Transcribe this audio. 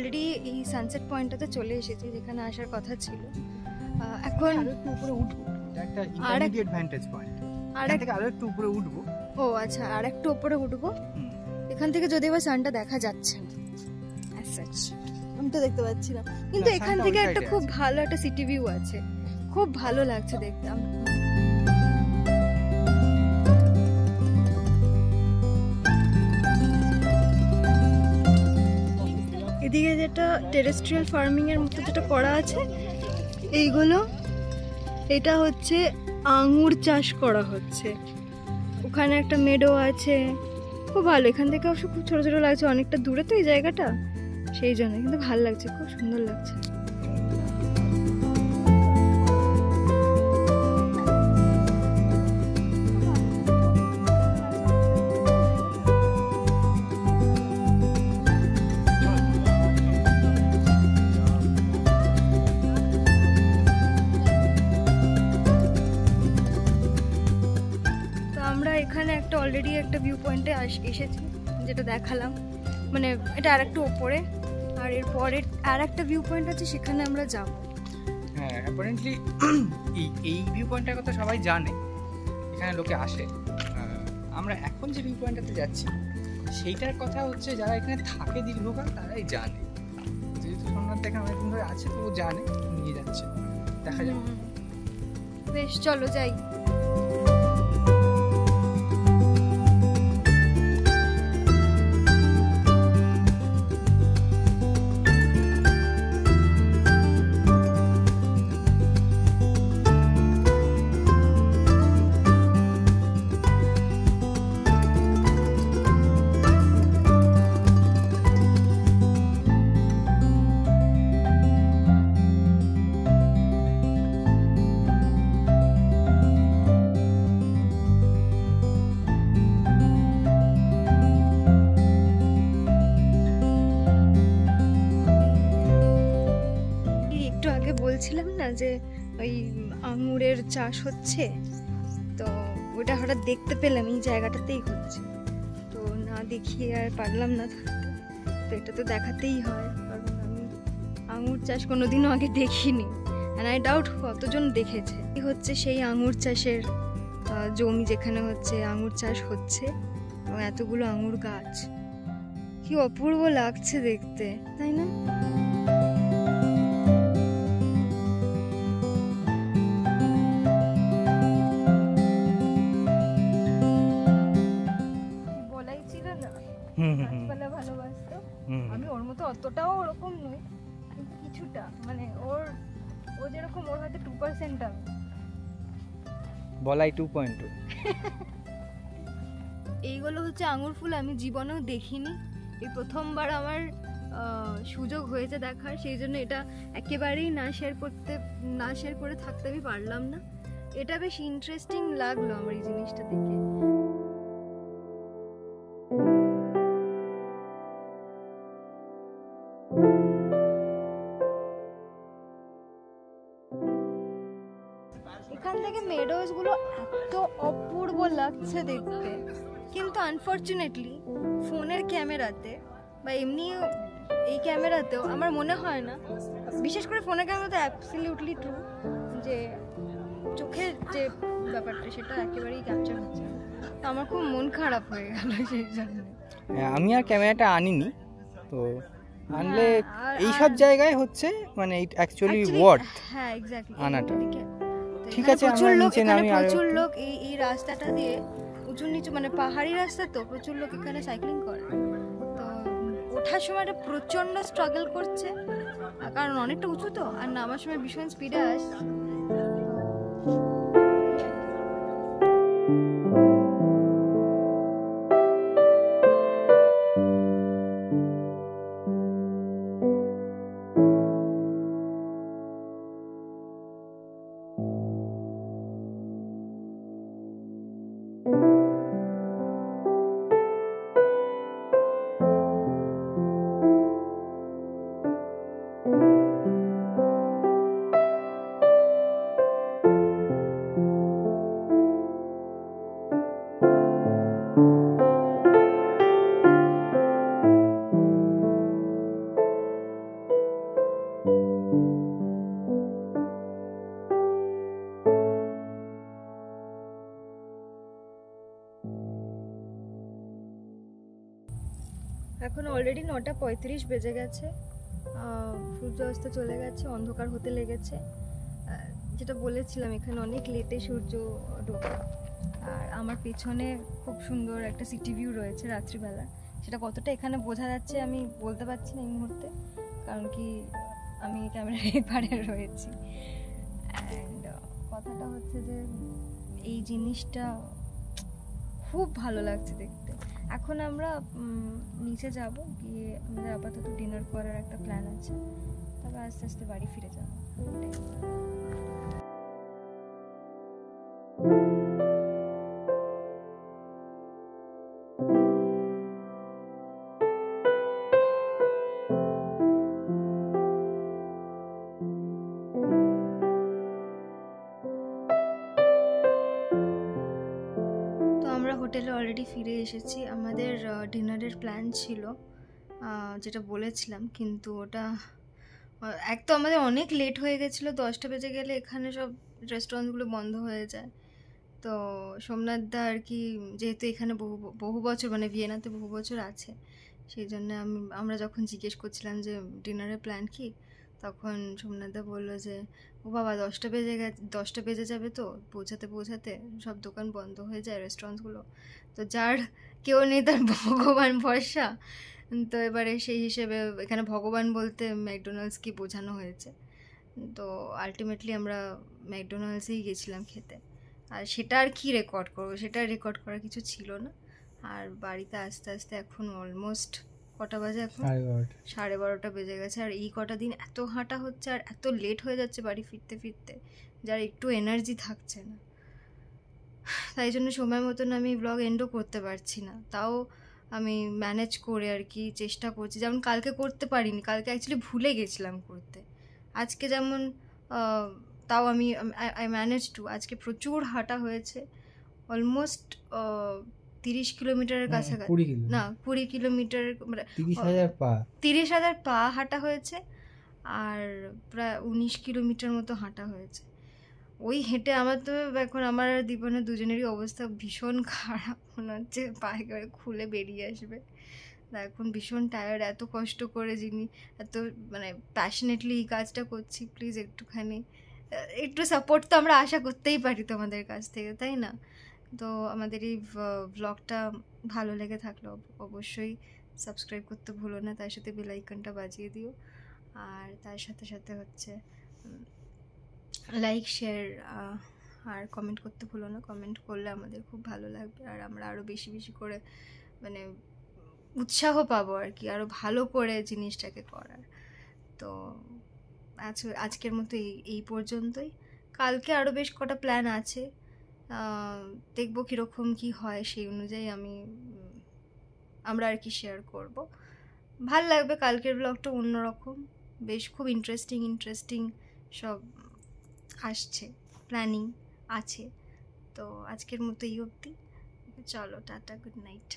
Already এই sunset পয়েন্টটাতে চলে এসেছি, যেখানে আসার কথা ছিল। এখন একটু উপরে উঠবো, এটা একটা ইন্টারমিডিয়েট ভ্যান্টেজ পয়েন্ট। এখান থেকে আরো একটু উপরে উঠবো। ও আচ্ছা, আর একটু উপরে উঠবো। এখান থেকে যদিও বা সানটা দেখা যাচ্ছে না, অ্যাজ সাচ আমি তো দেখতে পাচ্ছি না, কিন্তু এখান থেকে একটা খুব ভালো একটা সিটি ভিউ আছে, খুব ভালো লাগছে দেখতে। এদিকে যেটা টেরেস্ট্রিয়াল ফার্মিং এর মতো যেটা করা আছে, এইগুলো, এটা হচ্ছে আঙুর চাষ করা হচ্ছে। ওখানে একটা মেডো আছে, খুব ভালো। এখান থেকে অবশ্য খুব ছোট ছোট লাগছে, অনেকটা দূরে তো এই জায়গাটা, সেই জন্য কিন্তু ভালো লাগছে, খুব সুন্দর লাগছে। এখানে একটা অলরেডি একটা ভিউ পয়েন্টে এসেছি, যেটা দেখালাম, মানে এটা আর একটু ওপরে, আর এর পরে আর একটা ভিউ পয়েন্ট আছে, সেখানে আমরা যাব। হ্যাঁ, অ্যাপারেন্টলি এই ভিউ পয়েন্টের কথা সবাই জানে, এখানে লোকে আসে। আমরা এখন যে ভিউ পয়েন্টটাতে যাচ্ছি সেইটার কথা হচ্ছে যারা এখানে থাকে দীর্ঘকাল তারাই জানে। যেহেতু সোমনাথ এখানে অনেকদিন ধরে আছে, তো ও জানে, নিয়ে যাচ্ছে, দেখা যাবে। বেশ, চলো যাই। বলছিলাম না যে ওই আঙুরের চাষ হচ্ছে, তো ওটা হঠাৎ দেখতে পেলাম এই জায়গাটাতেই হচ্ছে, তো না দেখিয়ে আর পারলাম না থাকতে। তো এটা তো দেখাতেই হয়, কারণ আমি আঙুর চাষ কোনোদিনও আগে দেখিনি, অ্যান্ড আই ডাউট কতজন দেখেছে। এই হচ্ছে সেই আঙুর চাষের জমি, যেখানে হচ্ছে আঙুর চাষ হচ্ছে, এবং এতগুলো আঙুর গাছ, কি অপূর্ব লাগছে দেখতে, তাই না? ভালোবাসতো, আমি ওর মতো অতটাও ওরকম নই, কিন্তু কিছুটা, মানে ও যেরকম, ওর হয়তো 2% আমি বলাই 2.2। এইগুলো হচ্ছে আঙুর ফুল, আমি জীবনেও দেখিনি, এই প্রথমবার আমার সুযোগ হয়েছে দেখার, সেই জন্য এটা একেবারেই না শেয়ার করে থাকতে আমি পারলাম না। এটা বেশ ইন্টারেস্টিং লাগলো আমার এই জিনিসটা দেখে। এখান থেকে মেডোজ গুলো এত অপূর্ব লাগছে দেখতে, কিন্তু আনফরচুনেটলি ফোনের ক্যামেরাতে বা এমনি এই ক্যামেরাতেও আমার মনে হয় না, বিশেষ করে ফোনের ক্যামেরাতে অ্যাবসলিউটলি ট্রু, যে চোখের যে ব্যাপারটা সেটা একেবারেই ক্যাপচার হচ্ছে না। তো আমার খুব মন খারাপ হয়ে গেল সেই জন্য। আমি আর ক্যামেরাটা আনিনি, তো আনলে এইসব জায়গায় হচ্ছে মানে অ্যাকচুয়ালি ওয়ার্থ। হ্যাঁ, এক্স্যাক্টলি আনাটা ঠিক আছে। প্রচুর লোক এই রাস্তাটা দিয়ে উঁচু নিচু, মানে পাহাড়ি রাস্তা, তো প্রচুর লোক এখানে সাইক্লিং করে, তো ওঠার সময় প্রচন্ড স্ট্রাগল করছে, কারণ অনেকটা উঁচু তো, আর নামার সময় ভীষণ স্পিডে আসছে। এখন অলরেডি 9:35 বেজে গেছে, সূর্য অস্ত চলে গেছে, অন্ধকার হতে লেগেছে। যেটা বলেছিলাম এখানে অনেক লেটে সূর্য ডোবে। আর আমার পেছনে খুব সুন্দর একটা সিটি ভিউ রয়েছে রাত্রিবেলা, সেটা কতটা এখানে বোঝা যাচ্ছে আমি বলতে পারছি না এই মুহূর্তে, কারণ কি আমি ক্যামেরার এপারে রয়েছি। অ্যান্ড কথাটা হচ্ছে যে এই জিনিসটা খুব ভালো লাগছে দেখতে। এখন আমরা নিচে যাব, গিয়ে আমাদের আপাতত ডিনার করার একটা প্ল্যান আছে, তারপর আস্তে আস্তে বাড়ি ফিরে যাবো। হোটেলে অলরেডি ফিরে এসেছি। আমাদের ডিনারের প্ল্যান ছিল, যেটা বলেছিলাম, কিন্তু ওটা এক তো আমাদের অনেক লেট হয়ে গেছিলো। 10টা বেজে গেলে এখানে সব রেস্টুরেন্টগুলো বন্ধ হয়ে যায়। তো সোমনাথদা আর কি, যেহেতু এখানে বহু বছর, মানে ভিয়েনাতে বহু বছর আছে, সেই জন্য আমরা যখন জিজ্ঞেস করছিলাম যে ডিনারের প্ল্যান কি, তখন সোমনাথদা বললো যে ও বাবা 10টা বেজে যাবে, তো পৌঁছাতে সব দোকান বন্ধ হয়ে যায়, রেস্টুরেন্টগুলো। তো যার কেউ নেই তার ভগবান ভরসা। তো এবারে সেই হিসেবে এখানে ভগবান বলতে ম্যাকডোনাল্ডসকে বোঝানো হয়েছে। তো আলটিমেটলি আমরা ম্যাকডোনাল্ডসেই গেছিলাম খেতে। আর সেটা আর কি রেকর্ড করবো, সেটা রেকর্ড করার কিছু ছিল না। আর বাড়িতে আস্তে আস্তে এখন অলমোস্ট কটা বাজে, এখন 12:30 বেজে গেছে। আর এই কটা দিন এত হাঁটা হচ্ছে আর এত লেট হয়ে যাচ্ছে বাড়ি ফিরতে, যার একটু এনার্জি থাকছে না। তাই জন্য সময় মতন আমি ব্লগ এন্ডও করতে পারছি না। তাও আমি ম্যানেজ করে আর কি চেষ্টা করছি। যেমন কালকে করতে পারিনি, কালকে অ্যাকচুয়ালি ভুলে গেছিলাম করতে। আজকে যেমন তাও আমি আই ম্যানেজ টু। আজকে প্রচুর হাঁটা হয়েছে, অলমোস্ট 30 কিলোমিটারের কাছাকাছি, না 20 কিলোমিটার, মানে 30,000 পা হাঁটা হয়েছে। আর প্রায় 19 কিলোমিটার মতো হাঁটা হয়েছে। ওই হেঁটে আমার তো এখন আমার দীপনের দুজনেরই অবস্থা ভীষণ খারাপ, মনে হচ্ছে পায়ে করে খুলে বেরিয়ে আসবে। এখন ভীষণ টায়ার্ড। এত কষ্ট করে এত মানে প্যাশনেটলি এই কাজটা করছি, প্লিজ একটু সাপোর্ট তো আমরা আশা করতেই পারি তোমাদের কাছ থেকে, তাই না? তো আমাদের এই ব্লগটা ভালো লেগে থাকলে অবশ্যই সাবস্ক্রাইব করতে ভুলো না, তার সাথে বেল আইকনটা বাজিয়ে দিও। আর তার সাথে সাথে হচ্ছে লাইক, শেয়ার আর কমেন্ট করতে ভুলো না। কমেন্ট করলে আমাদের খুব ভালো লাগবে, আর আমরা আরও বেশি বেশি করে মানে উৎসাহ পাবো আর কি, আরও ভালো করে জিনিসটাকে করার। তো আজকের মতো এই পর্যন্তই। কালকে আরও বেশ কটা প্ল্যান আছে, দেখবো কীরকম কী হয়, সেই অনুযায়ী আমরা আর কি শেয়ার করব। ভাল লাগবে। কালকের ব্লগটা অন্যরকম, বেশ খুব ইন্টারেস্টিং সব আসছে, প্ল্যানিং আছে। তো আজকের মতো এই অবধি, চলো টাটা, গুড নাইট।